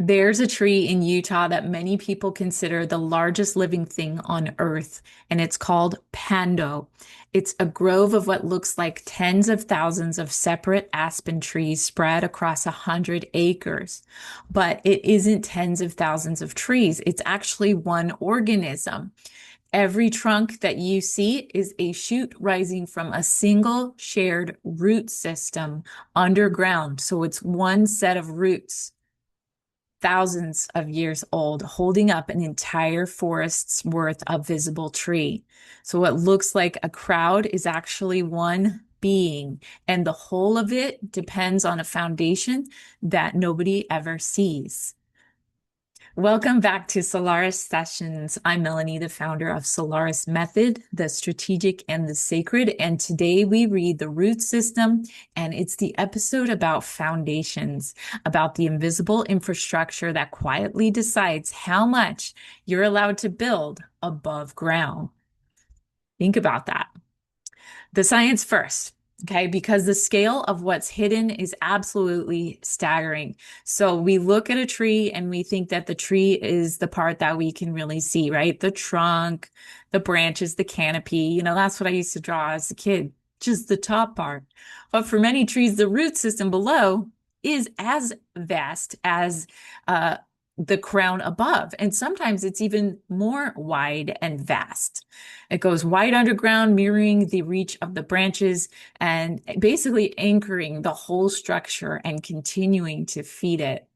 There's a tree in Utah that many people consider the largest living thing on Earth, and it's called Pando. It's a grove of what looks like tens of thousands of separate aspen trees spread across 100 acres. But it isn't tens of thousands of trees, it's actually one organism. Every trunk that you see is a shoot rising from a single shared root system underground. So it's one set of roots thousands of years old, holding up an entire forest's worth of visible tree. So what looks like a crowd is actually one being, and the whole of it depends on a foundation that nobody ever sees. Welcome back to Solaris Sessions. I'm Melanie, the founder of Solaris Method, the strategic and the sacred. And today we read the root system, and it's the episode about foundations, about the invisible infrastructure that quietly decides how much you're allowed to build above ground. Think about that. The science first. Okay, because the scale of what's hidden is absolutely staggering. So we look at a tree and we think that the tree is the part that we can really see, right? The trunk, the branches, the canopy. That's what I used to draw as a kid, just the top part. But for many trees, the root system below is as vast as the crown above. And sometimes it's even more wide and vast. It goes wide underground, mirroring the reach of the branches and basically anchoring the whole structure and continuing to feed it.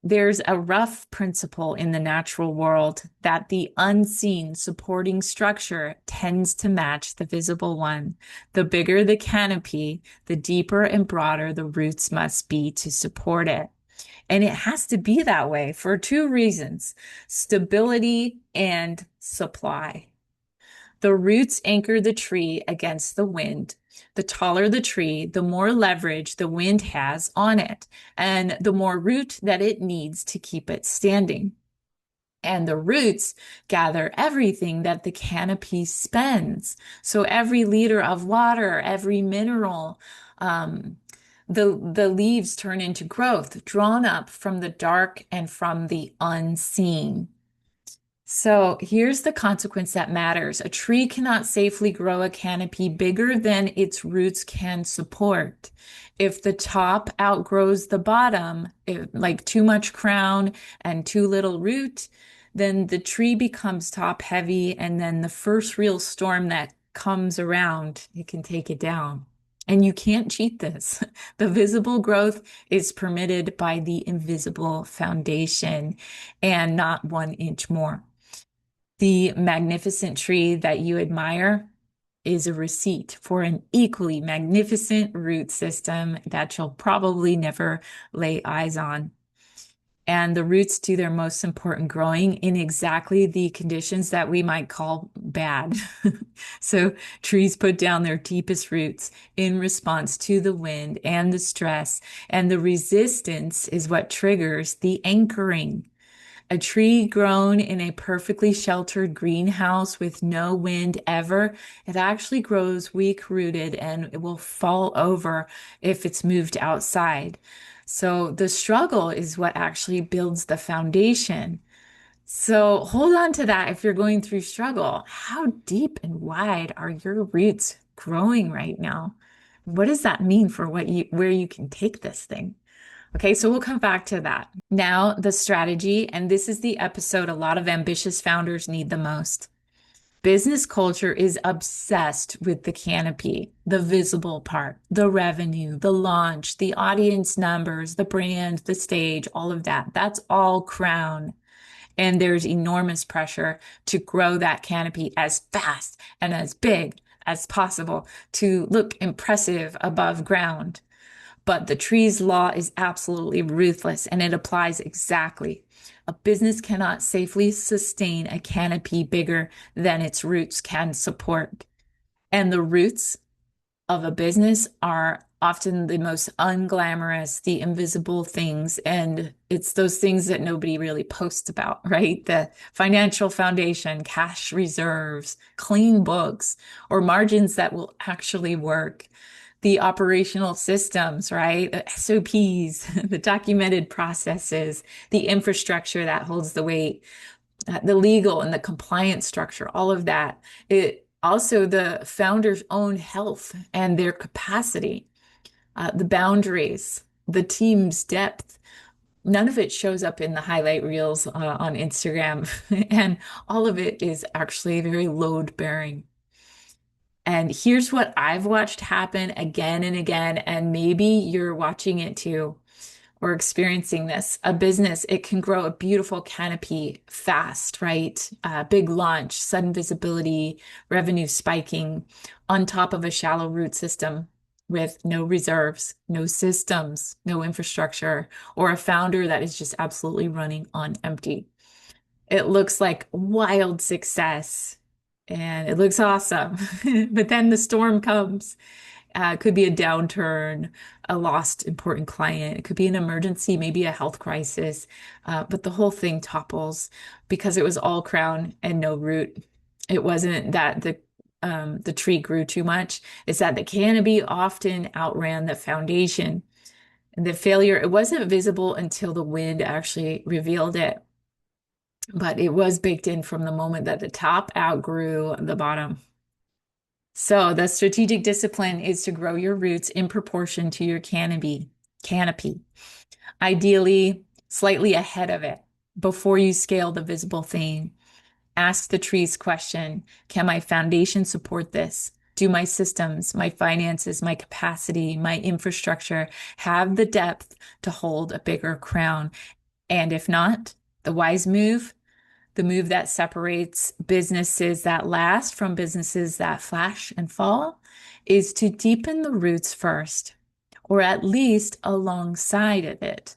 There's a rough principle in the natural world that the unseen supporting structure tends to match the visible one. The bigger the canopy, the deeper and broader the roots must be to support it. And it has to be that way for two reasons: stability and supply. The roots anchor the tree against the wind. The taller the tree, the more leverage the wind has on it, and the more root that it needs to keep it standing. And the roots gather everything that the canopy spends. So every liter of water, every mineral, the leaves turn into growth, drawn up from the dark and from the unseen. So here's the consequence that matters. A tree cannot safely grow a canopy bigger than its roots can support. If the top outgrows the bottom, like too much crown and too little root, then the tree becomes top heavy, and then the first real storm that comes around, it can take it down. And you can't cheat this. The visible growth is permitted by the invisible foundation, and not 1 inch more. The magnificent tree that you admire is a receipt for an equally magnificent root system that you'll probably never lay eyes on. And the roots do their most important growing in exactly the conditions that we might call bad. So trees put down their deepest roots in response to the wind and the stress, and the resistance is what triggers the anchoring. A tree grown in a perfectly sheltered greenhouse with no wind ever, it actually grows weak-rooted and it will fall over if it's moved outside. So the struggle is what actually builds the foundation. So hold on to that if you're going through struggle. How deep and wide are your roots growing right now? What does that mean for where you can take this thing? Okay, so we'll come back to that. Now, the strategy, and this is the episode a lot of ambitious founders need the most. Business culture is obsessed with the canopy, the visible part, the revenue, the launch, the audience numbers, the brand, the stage, all of that. That's all crown. And there's enormous pressure to grow that canopy as fast and as big as possible to look impressive above ground. But the tree's law is absolutely ruthless, and it applies exactly. A business cannot safely sustain a canopy bigger than its roots can support. And the roots of a business are often the most unglamorous, the invisible things. And it's those things that nobody really posts about, right? The financial foundation, cash reserves, clean books, or margins that will actually work. the operational systems, right? The SOPs, the documented processes, the infrastructure that holds the weight, the legal and the compliance structure, all of that. It also the founder's own health and their capacity, the boundaries, the team's depth. None of it shows up in the highlight reels on Instagram, and all of it is actually very load bearing. And here's what I've watched happen again and again, and maybe you're watching it too or experiencing this. A business, it can grow a beautiful canopy fast, right? Big launch, sudden visibility, revenue spiking on top of a shallow root system with no reserves, no systems, no infrastructure, or a founder that is just absolutely running on empty. It looks like wild success and it looks awesome. But then the storm comes. It could be a downturn, a lost important client. It could be an emergency, maybe a health crisis. But the whole thing topples because it was all crown and no root. It wasn't that the tree grew too much. It's that the canopy often outran the foundation. And the failure, it wasn't visible until the wind actually revealed it. But it was baked in from the moment that the top outgrew the bottom. So the strategic discipline is to grow your roots in proportion to your canopy, ideally slightly ahead of it before you scale the visible thing. Ask the trees question, can my foundation support this? Do my systems, my finances, my capacity, my infrastructure have the depth to hold a bigger crown? And if not, the wise move, the move that separates businesses that last from businesses that flash and fall, is to deepen the roots first, or at least alongside of it.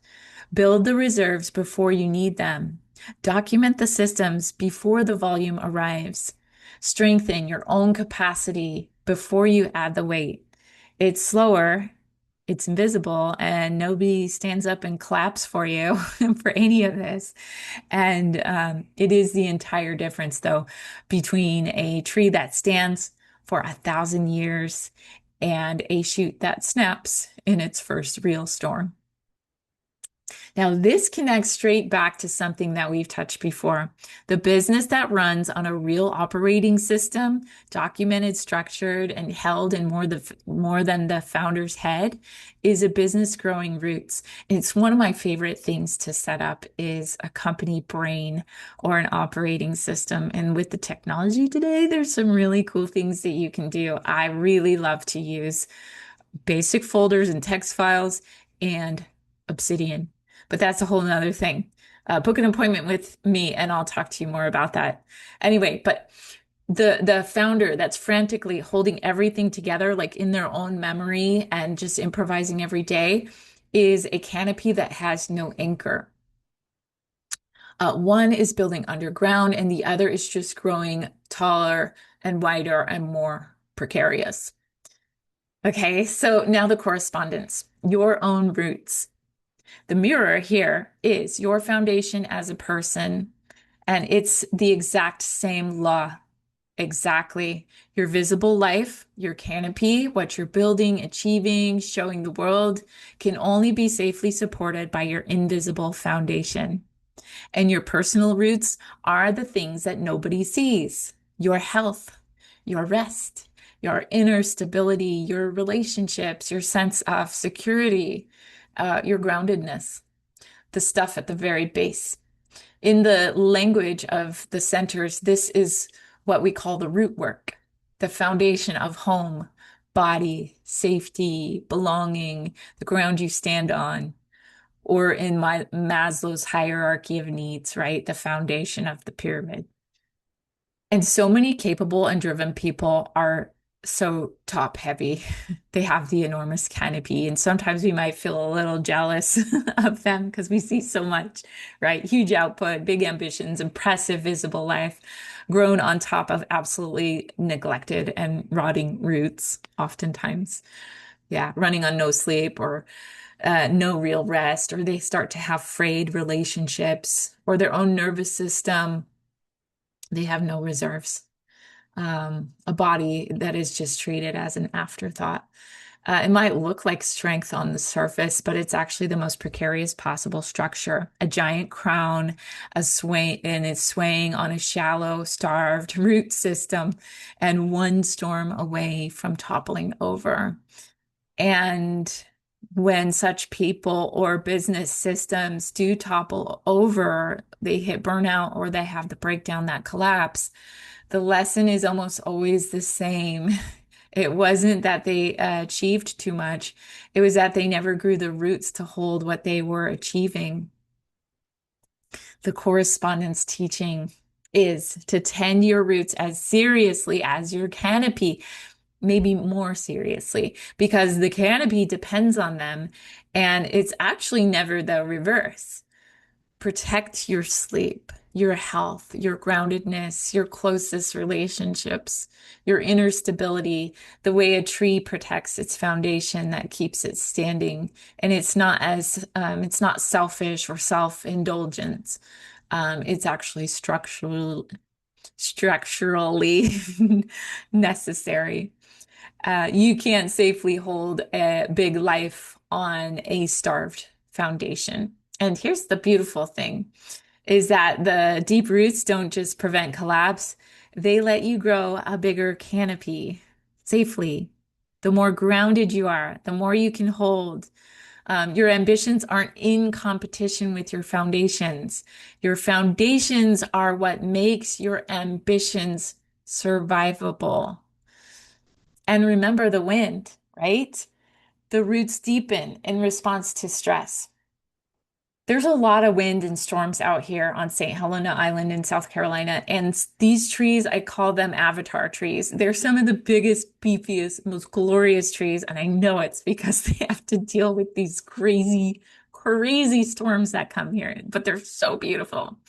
Build the reserves before you need them. Document the systems before the volume arrives. Strengthen your own capacity before you add the weight. It's slower, it's invisible, and nobody stands up and claps for you for any of this. And it is the entire difference, though, between a tree that stands for 1,000 years and a shoot that snaps in its first real storm. Now, this connects straight back to something that we've touched before. The business that runs on a real operating system, documented, structured, and held in more than the founder's head, is a business growing roots. It's one of my favorite things to set up is a company brain or an operating system. And with the technology today, there's some really cool things that you can do. I really love to use basic folders and text files and Obsidian. But that's a whole nother thing. Book an appointment with me and I'll talk to you more about that. Anyway, but the founder that's frantically holding everything together, like in their own memory and just improvising every day, is a canopy that has no anchor. One is building underground and the other is just growing taller and wider and more precarious. Okay, so now the correspondence, your own roots. The mirror here is your foundation as a person, and it's the exact same law. Exactly. Your visible life, your canopy, what you're building, achieving, showing the world can only be safely supported by your invisible foundation. And your personal roots are the things that nobody sees. Your health, your rest, your inner stability, your relationships, your sense of security, your groundedness, the stuff at the very base. In the language of the centers, this is what we call the root work, the foundation of home, body, safety, belonging, the ground you stand on, or in my Maslow's hierarchy of needs, right? The foundation of the pyramid. And so many capable and driven people are so top heavy. They have the enormous canopy. And sometimes we might feel a little jealous of them because we see so much, right? Huge output, big ambitions, impressive visible life grown on top of absolutely neglected and rotting roots, oftentimes. Yeah, running on no sleep or no real rest, or they start to have frayed relationships or their own nervous system. They have no reserves. A body that is just treated as an afterthought. It might look like strength on the surface, but it's actually the most precarious possible structure. A giant crown, a sway, and it's swaying on a shallow, starved root system, and one storm away from toppling over. And when such people or business systems do topple over, they hit burnout or they have the breakdown, that collapse, the lesson is almost always the same. It wasn't that they achieved too much. It was that they never grew the roots to hold what they were achieving. The correspondence teaching is to tend your roots as seriously as your canopy, maybe more seriously, because the canopy depends on them, and it's actually never the reverse. Protect your sleep, your health, your groundedness, your closest relationships, your inner stability, the way a tree protects its foundation that keeps it standing. And it's not selfish or self-indulgence. It's actually structurally necessary. You can't safely hold a big life on a starved foundation. And here's the beautiful thing is that the deep roots don't just prevent collapse, they let you grow a bigger canopy safely. The more grounded you are, the more you can hold. Your ambitions aren't in competition with your foundations. Your foundations are what makes your ambitions survivable. And remember the wind, right? The roots deepen in response to stress. There's a lot of wind and storms out here on St. Helena Island in South Carolina. And these trees, I call them avatar trees. They're some of the biggest, beefiest, most glorious trees. And I know it's because they have to deal with these crazy, crazy storms that come here, but they're so beautiful.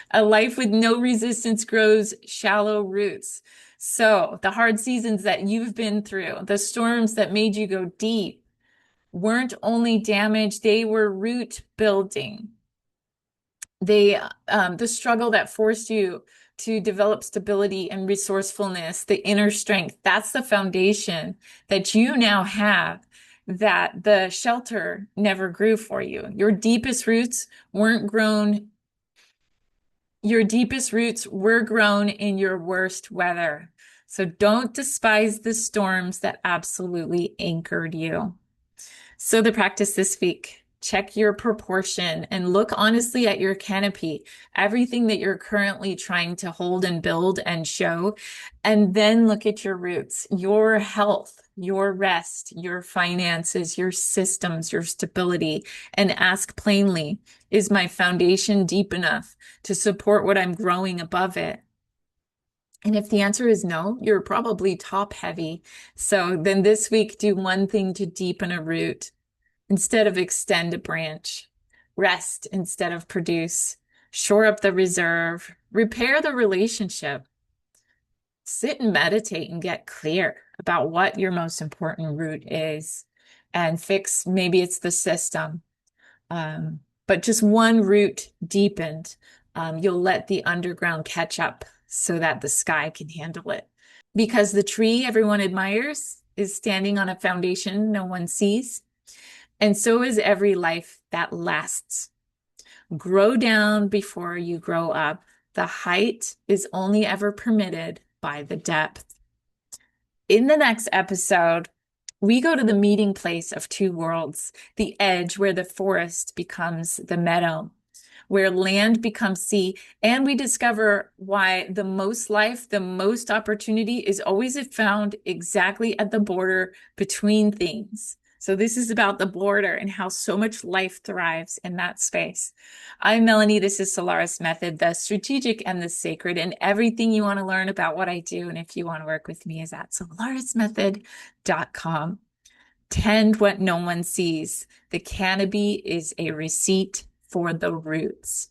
A life with no resistance grows shallow roots. So the hard seasons that you've been through, the storms that made you go deep, weren't only damage, they were root building. The struggle that forced you to develop stability and resourcefulness, the inner strength, that's the foundation that you now have that the shelter never grew for you. Your deepest roots were grown in your worst weather. So don't despise the storms that absolutely anchored you. So the practice this week, check your proportion and look honestly at your canopy, everything that you're currently trying to hold and build and show, and then look at your roots, your health, your rest, your finances, your systems, your stability, and ask plainly, is my foundation deep enough to support what I'm growing above it? And if the answer is no, you're probably top heavy. So then this week, do one thing to deepen a root instead of extend a branch. Rest instead of produce. Shore up the reserve. Repair the relationship. Sit and meditate and get clear about what your most important root is and fix, maybe it's the system. But just one root deepened, you'll let the underground catch up so that the sky can handle it. Because the tree everyone admires is standing on a foundation no one sees. And so is every life that lasts. Grow down before you grow up. The height is only ever permitted by the depth. In the next episode, we go to the meeting place of two worlds, the edge where the forest becomes the meadow, where land becomes sea, and we discover why the most life, the most opportunity is always found exactly at the border between things. So this is about the border and how so much life thrives in that space. I'm Melanie. This is Solaris Method, the strategic and the sacred, and everything you want to learn about what I do. And if you want to work with me is at solarismethod.com. Tend what no one sees. The canopy is a receipt for the roots.